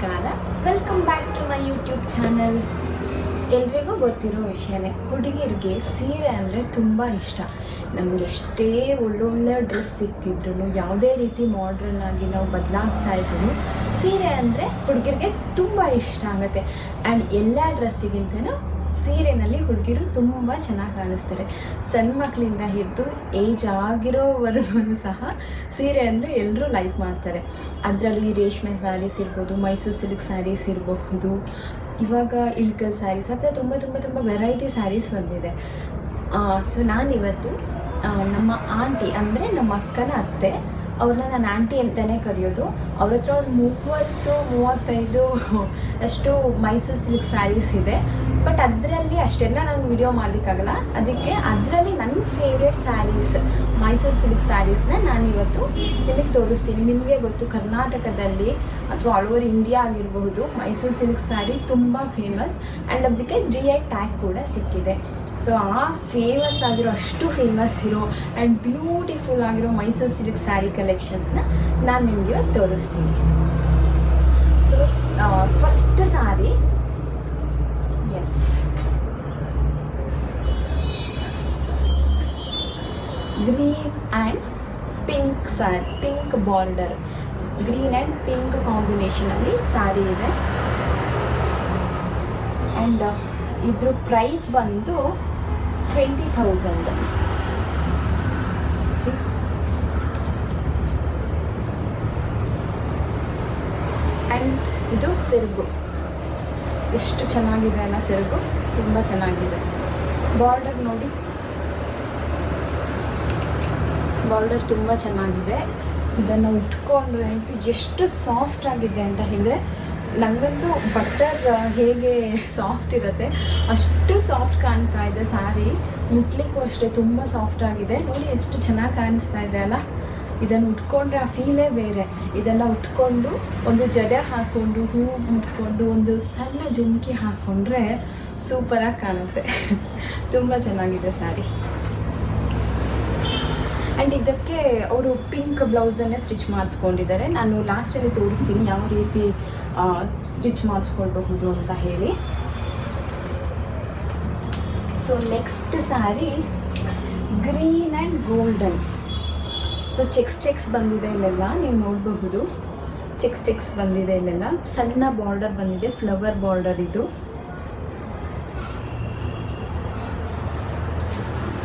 ನಮಸ್ಕಾರ, welcome back to my YouTube channel. ಎಲ್ರಿಗೂ ಗೊತ್ತಿರೋ ವಿಷಯನೇ, ಹುಡುಗಿರಿಗೆ ಸೀರೆ ಅಂದರೆ ತುಂಬ ಇಷ್ಟ. ನಮಗೆ ಎಷ್ಟೇ ಒಳ್ಳೊಳ್ಳೆ ಡ್ರೆಸ್ ಸಿಕ್ಕಿದ್ರು, ಯಾವುದೇ ರೀತಿ ಮಾಡ್ರನ್ ಆಗಿ ನಾವು ಬದಲಾಗ್ತಾ ಇದ್ರು, ಸೀರೆ ಅಂದರೆ ಹುಡುಗಿರಿಗೆ ತುಂಬ ಇಷ್ಟ ಆಗುತ್ತೆ. ಆ್ಯಂಡ್ ಎಲ್ಲ ಡ್ರೆಸ್ಸಿಗಿಂತನೂ ಸೀರೆನಲ್ಲಿ ಹುಡುಗಿರು ತುಂಬ ಚೆನ್ನಾಗಿ ಕಾಣಿಸ್ತಾರೆ. ಸಣ್ಣ ಮಕ್ಕಳಿಂದ ಹಿಡಿದು ಏಜ್ ಆಗಿರೋವರೆಗೂ ಸಹ ಸೀರೆ ಅಂದರೆ ಎಲ್ಲರೂ ಲೈಕ್ ಮಾಡ್ತಾರೆ. ಅದರಲ್ಲೂ ಈ ರೇಷ್ಮೆ ಸ್ಯಾರೀಸ್ ಇರ್ಬೋದು, ಮೈಸೂರು ಸಿಲ್ಕ್ ಸ್ಯಾರೀಸ್ ಇರಬಹುದು, ಇವಾಗ ಇಳ್ಕಲ್ ಸ್ಯಾರೀಸ್, ಅಥವಾ ತುಂಬ ತುಂಬ ತುಂಬ ವೆರೈಟಿ ಸ್ಯಾರೀಸ್ ಬಂದಿದೆ. ಸೊ ನಾನಿವತ್ತು ನಮ್ಮ ಆಂಟಿ ಅಂದರೆ ನಮ್ಮ ಅಕ್ಕನ ಅತ್ತೆ, ಅವ್ರನ್ನ ನಾನು ಆಂಟಿ ಅಂತಲೇ ಕರೆಯೋದು. ಅವ್ರ ಹತ್ರ ಒಂದು 30-35 ಅಷ್ಟು ಮೈಸೂರು ಸಿಲ್ಕ್ ಸ್ಯಾರೀಸ್ ಇದೆ. ಬಟ್ ಅದರಲ್ಲಿ ಅಷ್ಟೆಲ್ಲ ನಾನು ವಿಡಿಯೋ ಮಾಡಲಿಕ್ಕಾಗಲ್ಲ. ಅದಕ್ಕೆ ಅದರಲ್ಲಿ ನನ್ನ ಫೇವ್ರೇಟ್ ಸ್ಯಾರೀಸ್ ಮೈಸೂರು ಸಿಲ್ಕ್ ಸ್ಯಾರೀಸ್ನ ನಾನಿವತ್ತು ನಿಮಗೆ ತೋರಿಸ್ತೀನಿ. ನಿಮಗೆ ಗೊತ್ತು, ಕರ್ನಾಟಕದಲ್ಲಿ ಅಥವಾ ಆಲ್ ಓವರ್ ಇಂಡಿಯಾ ಆಗಿರಬಹುದು, ಮೈಸೂರು ಸಿಲ್ಕ್ ಸ್ಯಾರಿ ತುಂಬ ಫೇಮಸ್. ಆ್ಯಂಡ್ ಅದಕ್ಕೆ GI ಟ್ಯಾಗ್ ಕೂಡ ಸಿಕ್ಕಿದೆ. ಸೊ ಆ ಫೇಮಸ್ ಆಗಿರೋ, ಅಷ್ಟು ಫೇಮಸ್ ಇರೋ ಆ್ಯಂಡ್ ಬ್ಯೂಟಿಫುಲ್ ಆಗಿರೋ ಮೈಸೂರು ಸಿಲ್ಕ್ ಸ್ಯಾರಿ ಕಲೆಕ್ಷನ್ಸ್ನ ನಾನು ನಿಮಗೆ ಇವತ್ತು ತೋರಿಸ್ತೀನಿ. So first sari, yes, green and pink sari, pink border, green and pink ಕಾಂಬಿನೇಷನಲ್ಲಿ ಸ್ಯಾರಿ ಇದೆ. ಆ್ಯಂಡ್ ಇದ್ರ ಪ್ರೈಸ್ ಬಂದು 20,000. ಆ್ಯಂಡ್ ಇದು ಸೆರಗು, ಎಷ್ಟು ಚೆನ್ನಾಗಿದೆ ಅಲ್ಲ, ಸೆರಗು ತುಂಬ ಚೆನ್ನಾಗಿದೆ. ಬಾರ್ಡರ್ ನೋಡಿ, ಬಾರ್ಡರ್ ತುಂಬ ಚೆನ್ನಾಗಿದೆ. ಇದನ್ನು ಉಟ್ಕೊಂಡ್ರೆ ಅಂತೂ ಎಷ್ಟು ಸಾಫ್ಟ್ ಆಗಿದೆ ಅಂತ ಹೇಳಿದ್ರೆ, ನನಗಂತೂ ಬಟರ್ ಹೇಗೆ ಸಾಫ್ಟ್ ಇರುತ್ತೆ ಅಷ್ಟು ಸಾಫ್ಟ್ ಕಾಣ್ತಾ ಇದೆ ಸ್ಯಾರಿ. ಮುಟ್ಲಿಕ್ಕೂ ಅಷ್ಟೇ ತುಂಬ ಸಾಫ್ಟ್ ಆಗಿದೆ. ನೋಡಿ ಎಷ್ಟು ಚೆನ್ನಾಗಿ ಕಾಣಿಸ್ತಾ ಇದೆ ಅಲ್ಲ. ಇದನ್ನು ಉಟ್ಕೊಂಡ್ರೆ ಆ ಫೀಲೇ ಬೇರೆ. ಇದನ್ನು ಉಟ್ಕೊಂಡು ಒಂದು ಜಡೆ ಹಾಕ್ಕೊಂಡು, ಹೂವು ಮುಟ್ಕೊಂಡು, ಒಂದು ಸಣ್ಣ ಜುಮ್ಕಿ ಹಾಕ್ಕೊಂಡ್ರೆ ಸೂಪರಾಗಿ ಕಾಣುತ್ತೆ. ತುಂಬ ಚೆನ್ನಾಗಿದೆ ಸ್ಯಾರಿ. ಆ್ಯಂಡ್ ಇದಕ್ಕೆ ಅವರು ಪಿಂಕ್ ಬ್ಲೌಸನ್ನೇ ಸ್ಟಿಚ್ ಮಾಡಿಸ್ಕೊಂಡಿದ್ದಾರೆ. ನಾನು ಲಾಸ್ಟಲ್ಲಿ ತೋರಿಸ್ತೀನಿ ಯಾವ ರೀತಿ ಸ್ಟಿಚ್ ಮಾಡಿಸ್ಕೊಳ್ಬಹುದು ಅಂತ ಹೇಳಿ. So next sari green and golden. So cheques ಬಂದಿದೆ ಇಲ್ಲೆಲ್ಲ, ನೀವು ನೋಡಬಹುದು. ಚೆಕ್ಸ್ ಬಂದಿದೆ ಇಲ್ಲೆಲ್ಲ. ಸಣ್ಣ ಬಾರ್ಡರ್ ಬಂದಿದೆ, ಫ್ಲವರ್ ಬಾರ್ಡರ್ ಇದು.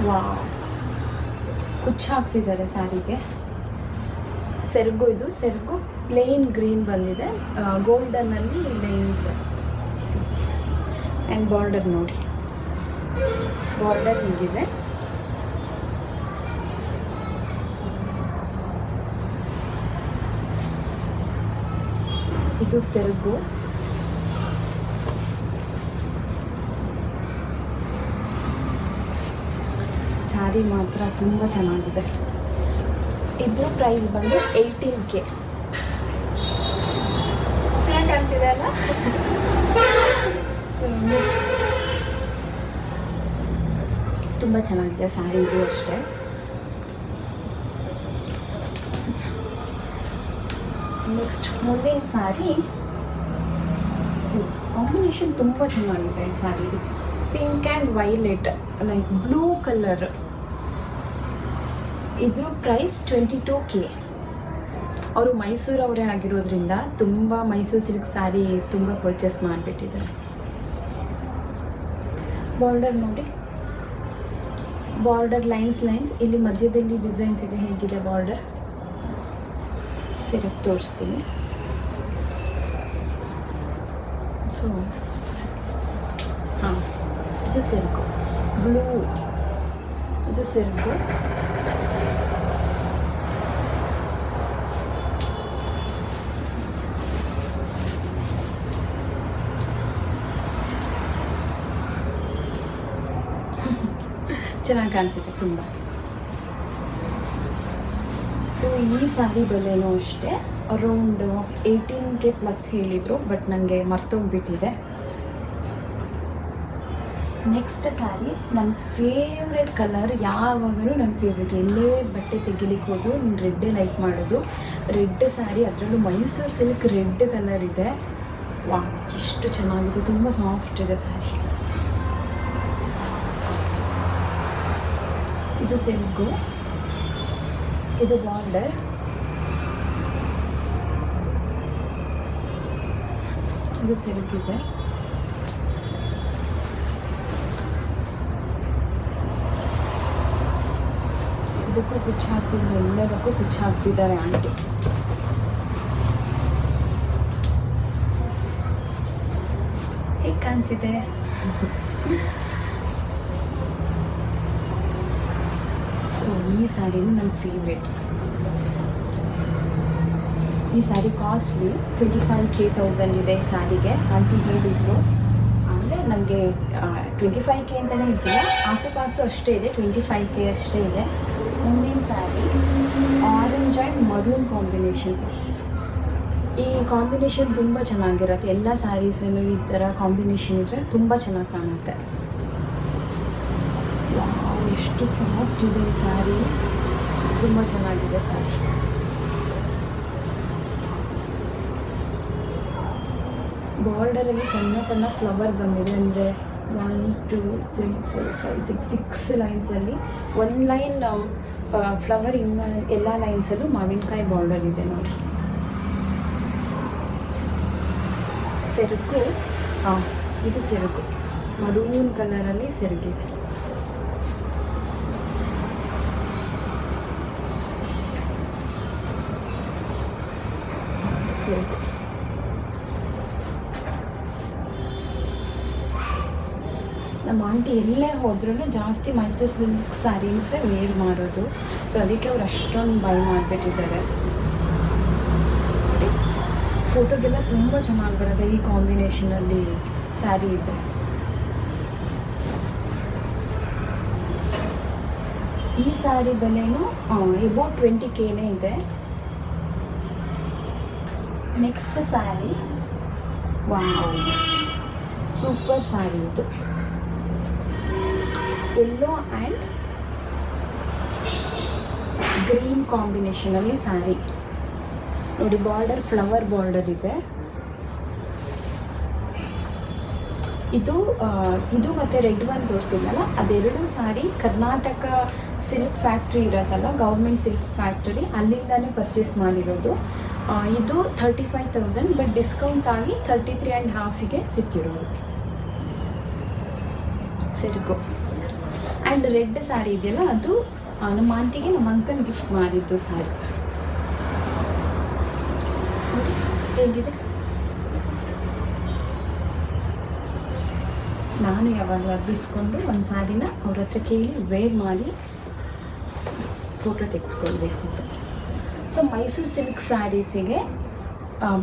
ವಾವ್, ಕುಚ್ಚು ಹಾಕ್ಸಿದ್ದಾರೆ ಸ್ಯಾರಿಗೆ. ಸೆರಗು, ಇದು ಸೆರಗು ಪ್ಲೇನ್ ಗ್ರೀನ್ ಬಂದಿದೆ, ಗೋಲ್ಡನ್ನಲ್ಲಿ ಲೈನ್ಸ್. ಆ್ಯಂಡ್ ಬಾರ್ಡರ್ ನೋಡಿ, ಬಾರ್ಡರ್ ಹೀಗಿದೆ. ಇದು ಸೆರಗು. ಸ್ಯಾರಿ ಮಾತ್ರ ತುಂಬ ಚೆನ್ನಾಗಿದೆ. ಇದು ಪ್ರೈಸ್ ಬಂದು 18K. ಚೆನ್ನಾಗಿ ಕಾಣ್ತಿದೆ ಅಲ್ಲ. ಸೊ ತುಂಬ ಚೆನ್ನಾಗಿದೆ ಸ್ಯಾರಿ, ಇದು ಅಷ್ಟೇ. ನೆಕ್ಸ್ಟ್ ಮುಂದಿನ ಸ್ಯಾರಿ, ಕಾಂಬಿನೇಷನ್ ತುಂಬ ಚೆನ್ನಾಗಿದೆ ಸ್ಯಾರಿದು. Pink and violet, like blue colour. ಇದ್ರ ಪ್ರೈಸ್ 22K. ಅವರು ಮೈಸೂರವರೇ ಆಗಿರೋದ್ರಿಂದ ತುಂಬ ಮೈಸೂರು ಸಿಲ್ಕ್ ಸ್ಯಾರಿ ತುಂಬ ಪರ್ಚೇಸ್ ಮಾಡಿಬಿಟ್ಟಿದ್ದಾರೆ. ಬಾರ್ಡರ್ ನೋಡಿ, ಬಾರ್ಡರ್ ಲೈನ್ಸ್, ಇಲ್ಲಿ ಮಧ್ಯದಲ್ಲಿ ಡಿಸೈನ್ಸ್ ಇದೆ. ಹೇಗಿದೆ ಬಾರ್ಡರ್? ಸೆರಗು ತೋರಿಸ್ತೀನಿ. ಸೊ ಹಾಂ, ಇದು ಸೆರಗು ಬ್ಲೂ, ಇದು ಸೆರಗು. ಚೆನ್ನಾಗಿ ಕಾಣ್ತಿದೆ ತುಂಬ. ಸೊ ಈ ಸ್ಯಾರಿ ಬೆಲೆನೂ ಅಷ್ಟೇ ಅರೌಂಡ್ 18K ಪ್ಲಸ್ ಹೇಳಿದರು, ಬಟ್ ನನಗೆ ಮರ್ತೋಗ್ಬಿಟ್ಟಿದೆ. ನೆಕ್ಸ್ಟ್ ಸ್ಯಾರಿ ನನ್ನ ಫೇವ್ರೆಟ್ ಕಲರ್, ಯಾವಾಗಲೂ ನನ್ನ ಫೇವ್ರೆಟ್. ಎಲ್ಲೇ ಬಟ್ಟೆ ತೆಗಿಲಿಕ್ಕೆ ಹೋದ್ರು ನಾನು ರೆಡ್ಡೇ ಲೈಕ್ ಮಾಡೋದು. ರೆಡ್ ಸ್ಯಾರಿ, ಅದರಲ್ಲೂ ಮೈಸೂರು ಸಿಲ್ಕ್ ರೆಡ್ ಕಲರ್ ಇದೆ. ವಾ ಎಷ್ಟು ಚೆನ್ನಾಗಿದೆ, ತುಂಬ ಸಾಫ್ಟ್ ಇದೆ ಸ್ಯಾರಿ. ಇದು ಸಿಲ್ಕು, ಇದು ಬಾರ್ಡರ್, ಇದು ಸಿಲ್ಕ್ ಇದೆ. ಇದಕ್ಕೂ ಕುಚ್ಚು ಹಾಕ್ಸಿದ್ದಾರೆ, ಎಲ್ಲದಕ್ಕೂ ಕುಚ್ಚು ಹಾಕ್ಸಿದ್ದಾರೆ ಆಂಟಿ. ಹೇಗೆ ಕಾಣ್ತಿದೆ? ಸೊ ಈ ಸ್ಯಾರಿನೂ ನನ್ನ ಫೇವ್ರೇಟ್. ಈ ಸ್ಯಾರಿ ಕಾಸ್ಟ್ಲಿ 25,000 ಇದೆ ಈ ಸ್ಯಾರಿಗೆ. ಆಂಟಿ ಹೇಳಿದ್ರು, ಅಂದರೆ ನನಗೆ 25K ಅಂತಲೇ ಹೇಳ್ತಿಲ್ಲ, ಆಸುಪಾಸು ಅಷ್ಟೇ ಇದೆ, 25K ಅಷ್ಟೇ ಇದೆ. ಮುಂದಿನ sari orange and maroon combination. ಈ ಕಾಂಬಿನೇಷನ್ ತುಂಬ ಚೆನ್ನಾಗಿರುತ್ತೆ. ಎಲ್ಲ ಸ್ಯಾರೀಸಲ್ಲೂ ಈ ಥರ ಕಾಂಬಿನೇಷನ್ ಇದ್ದರೆ ತುಂಬ ಚೆನ್ನಾಗಿ ಕಾಣುತ್ತೆ. ಎಷ್ಟು ಸಾಫ್ಟ್ ಇದೆ ಈ ಸ್ಯಾರಿ, ತುಂಬ ಚೆನ್ನಾಗಿದೆ ಸ್ಯಾರಿ. ಬಾರ್ಡರಲ್ಲಿ ಸಣ್ಣ ಸಣ್ಣ ಫ್ಲವರ್ ಬಂದಿದೆ, ಅಂದರೆ 1 2 3 4 5 6 ಲೈನ್ಸಲ್ಲಿ ಒಂದು ಲೈನ್ ಫ್ಲವರ್, ಇನ್ನು ಎಲ್ಲ ಲೈನ್ಸಲ್ಲೂ ಮಾವಿನಕಾಯಿ ಬಾರ್ಡರ್ ಇದೆ ನೋಡಿ. ಸೆರಗು, ಇದು ಸೆರಗು ಮರೂನ್ ಕಲರಲ್ಲಿ ಸೆರಗಿದೆ. ಸೆರಗು ನಮ್ಮ ಆಂಟಿ ಎಲ್ಲೇ ಹೋದ್ರೂ ಜಾಸ್ತಿ ಮೈಸೂರು ಸಿಲ್ಕ್ ಸ್ಯಾರೀಸೇ ವೇರ್ ಮಾಡೋದು. ಸೊ ಅದಕ್ಕೆ ಅವ್ರು ಅಷ್ಟೊಂದು ಬೈ ಮಾಡಿಬಿಟ್ಟಿದ್ದಾರೆ. ಫೋಟೋಗೆಲ್ಲ ತುಂಬ ಚೆನ್ನಾಗಿ ಬರುತ್ತೆ ಈ ಕಾಂಬಿನೇಷನಲ್ಲಿ ಸ್ಯಾರಿ ಇದೆ. ಈ ಸ್ಯಾರಿ ಬೆಲೆನೂ ಅಬೌಟ್ 20K ಇದೆ. Next sari, wow super sari ಇದು. ಯೆಲ್ಲೋ ಆ್ಯಂಡ್ ಗ್ರೀನ್ ಕಾಂಬಿನೇಷನಲ್ಲಿ ಸ್ಯಾರಿ ನೋಡಿ. ಬಾರ್ಡರ್ ಫ್ಲವರ್ ಬಾರ್ಡರ್ ಇದೆ. ಇದು ಮತ್ತು ರೆಡ್ ಒಂದು ತೋರಿಸಿದ್ನಲ್ಲ, ಅದೆರಡು ಸ್ಯಾರಿ ಕರ್ನಾಟಕ ಸಿಲ್ಕ್ ಫ್ಯಾಕ್ಟ್ರಿ ಇರೋದಲ್ಲ, ಗೌರ್ಮೆಂಟ್ ಸಿಲ್ಕ್ ಫ್ಯಾಕ್ಟ್ರಿ, ಅಲ್ಲಿಂದನೇ ಪರ್ಚೇಸ್ ಮಾಡಿರೋದು. ಇದು 35,000, ಬಟ್ ಡಿಸ್ಕೌಂಟ್ ಆಗಿ 33.5ಗೆ ಸಿಕ್ಕಿರೋದು ಸೆರಗು. ಆ್ಯಂಡ್ ರೆಡ್ ಸ್ಯಾರಿ ಇದೆಯಲ್ಲ, ಅದು ನಮ್ಮ ಆಂಟಿಗೆ ನಮ್ಮ ಅಂಕಲ್ ಗಿಫ್ಟ್ ಮಾಡಿದ್ದು ಸ್ಯಾರಿ. ಹೇಗಿದೆ? ನಾನು ಯಾವಾಗ ಬಿಸ್ಕೊಂಡು ಒಂದು ಸ್ಯಾರಿನ ಅವ್ರ ಹತ್ರ ಕೇಳಿ ವೇರ್ ಮಾಡಿ ಫೋಟೋ ತೆಗೆಸ್ಕೊಳ್ಬೇಕು ಅಂತ. ಸೊ ಮೈಸೂರು ಸಿಲ್ಕ್ ಸ್ಯಾರೀಸಿಗೆ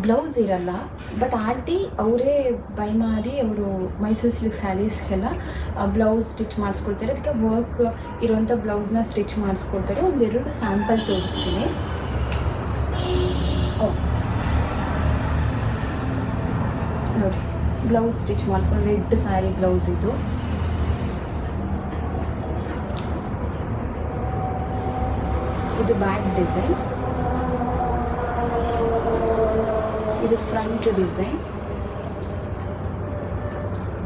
ಬ್ಲೌಸ್ ಇರಲ್ಲ, ಬಟ್ ಆಂಟಿ ಅವರೇ ಬೈ ಮಾಡಿ ಅವರು ಮೈಸೂರು ಸಿಲ್ಕ್ ಸ್ಯಾರೀಸ್ಗೆಲ್ಲ ಬ್ಲೌಸ್ ಸ್ಟಿಚ್ ಮಾಡಿಸ್ಕೊಳ್ತಾರೆ. ಅದಕ್ಕೆ ವರ್ಕ್ ಇರೋವಂಥ ಬ್ಲೌಸ್ನ ಸ್ಟಿಚ್ ಮಾಡಿಸ್ಕೊಳ್ತಾರೆ. ಒಂದೆರಡು ಸ್ಯಾಂಪಲ್ ತೋರಿಸ್ತೀನಿ. ನೋಡಿ, ಬ್ಲೌಸ್ ಸ್ಟಿಚ್ ಮಾಡಿಸ್ಕೊಂಡು ರೆಡ್ ಸ್ಯಾರಿ ಬ್ಲೌಸ್ ಇದು. ಇದು ಬ್ಯಾಕ್ ಡಿಸೈನ್, ಇದು ಫ್ರಂಟ್ ಡಿಸೈನ್,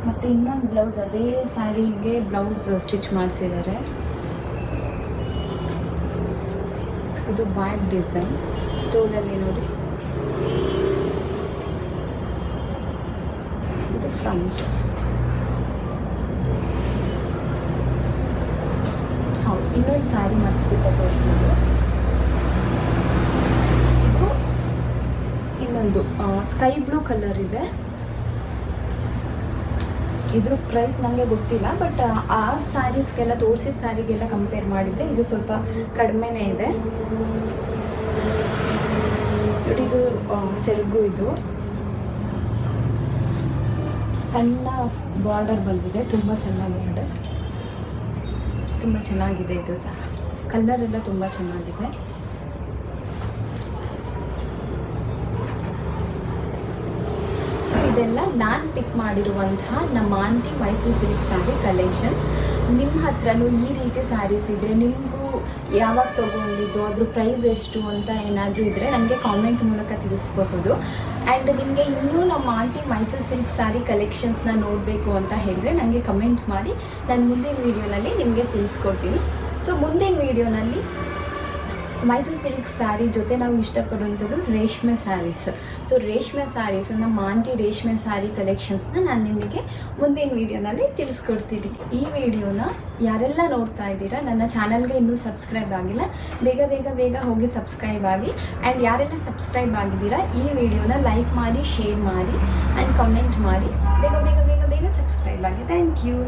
ಮತ್ತು ಇನ್ನೊಂದು ಬ್ಲೌಸ್ ಅದೇ ಸ್ಯಾರಿಗೆ ಬ್ಲೌಸ್ ಸ್ಟಿಚ್ ಮಾಡಿಸಿದ್ದಾರೆ. ಇದು ಬ್ಯಾಕ್ ಡಿಸೈನ್, ತೋಳಲ್ಲಿ ನೋಡಿ, ಇದು ಫ್ರಂಟ್. ಹೌದು, ಇನ್ನೊಂದು ಸ್ಯಾರಿ ಮರ್ಚಿಬಿಟ್ಟು ತೋರಿಸೋದು. ಇದು ಇನ್ನೊಂದು ಸ್ಕೈ ಬ್ಲೂ ಕಲರ್ ಇದೆ. ಇದ್ರ ಪ್ರೈಸ್ ನನಗೆ ಗೊತ್ತಿಲ್ಲ, ಬಟ್ ಆ ಸ್ಯಾರೀಸ್ಗೆಲ್ಲ ತೋರಿಸಿದ ಸ್ಯಾರಿಗೆಲ್ಲ ಕಂಪೇರ್ ಮಾಡಿದರೆ ಇದು ಸ್ವಲ್ಪ ಕಡಿಮೆನೇ ಇದೆ. ನೋಡಿ, ಇದು ಸೆರಗು, ಇದು ಸಣ್ಣ ಬಾರ್ಡರ್ ಬಂದಿದೆ, ತುಂಬ ಸಣ್ಣ ಬಾರ್ಡರ್, ತುಂಬ ಚೆನ್ನಾಗಿದೆ. ಇದು ಸಹ ಕಲರೆಲ್ಲ ತುಂಬ ಚೆನ್ನಾಗಿದೆ. ಸೊ ಇದೆಲ್ಲ ನಾನು ಪಿಕ್ ಮಾಡಿರುವಂತಹ ನಮ್ಮ aunty Mysore silk sari collections. ನಿಮ್ಮ ಹತ್ರನೂ ಈ ರೀತಿ ಸ್ಯಾರೀಸ್ ಇದ್ದರೆ, ನಿಮಗೂ ಯಾವಾಗ ತೊಗೊಂಡಿದ್ದು, ಅದ್ರ ಪ್ರೈಸ್ ಎಷ್ಟು ಅಂತ ಏನಾದರೂ ಇದ್ದರೆ ನನಗೆ ಕಾಮೆಂಟ್ ಮೂಲಕ ತಿಳಿಸ್ಬಹುದು. ಆ್ಯಂಡ್ ನಿಮಗೆ ಇನ್ನೂ ನಮ್ಮ ಆಂಟಿ ಮೈಸೂರು ಸಿಲ್ಕ್ ಸ್ಯಾರಿ ಕಲೆಕ್ಷನ್ಸ್ನ ನೋಡಬೇಕು ಅಂತ ಹೇಳಿದ್ರೆ ನನಗೆ ಕಮೆಂಟ್ ಮಾಡಿ, ನಾನು ಮುಂದಿನ ವೀಡಿಯೋನಲ್ಲಿ ನಿಮಗೆ ತಿಳಿಸ್ಕೊಡ್ತೀನಿ. ಸೊ ಮುಂದಿನ ವೀಡಿಯೋನಲ್ಲಿ ಮೈಸೂರು ಸಿಲ್ಕ್ ಸ್ಯಾರಿ ಜೊತೆ ನಾವು ಇಷ್ಟಪಡುವಂಥದ್ದು ರೇಷ್ಮೆ ಸ್ಯಾರೀಸ್. ಸೊ ರೇಷ್ಮೆ ಸ್ಯಾರೀಸ್, ನಮ್ಮ ಆಂಟಿ ರೇಷ್ಮೆ ಸ್ಯಾರಿ ಕಲೆಕ್ಷನ್ಸ್ನ ನಾನು ನಿಮಗೆ ಮುಂದಿನ ವೀಡಿಯೋನಲ್ಲಿ ತಿಳಿಸ್ಕೊಡ್ತೀನಿ. ಈ ವಿಡಿಯೋನ ಯಾರೆಲ್ಲ ನೋಡ್ತಾ ಇದ್ದೀರಾ, ನನ್ನ ಚಾನಲ್ಗೆ ಇನ್ನೂ ಸಬ್ಸ್ಕ್ರೈಬ್ ಆಗಿಲ್ಲ, ಬೇಗ ಬೇಗ ಬೇಗ ಹೋಗಿ ಸಬ್ಸ್ಕ್ರೈಬ್ ಆಗಿ. ಆ್ಯಂಡ್ ಯಾರೆಲ್ಲ ಸಬ್ಸ್ಕ್ರೈಬ್ ಆಗಿದ್ದೀರಾ ಈ ವಿಡಿಯೋನ ಲೈಕ್ ಮಾಡಿ, ಶೇರ್ ಮಾಡಿ ಆ್ಯಂಡ್ ಕಮೆಂಟ್ ಮಾಡಿ. ಬೇಗ ಬೇಗ ಬೇಗ ಬೇಗ ಸಬ್ಸ್ಕ್ರೈಬ್ ಆಗಿ. Thank you.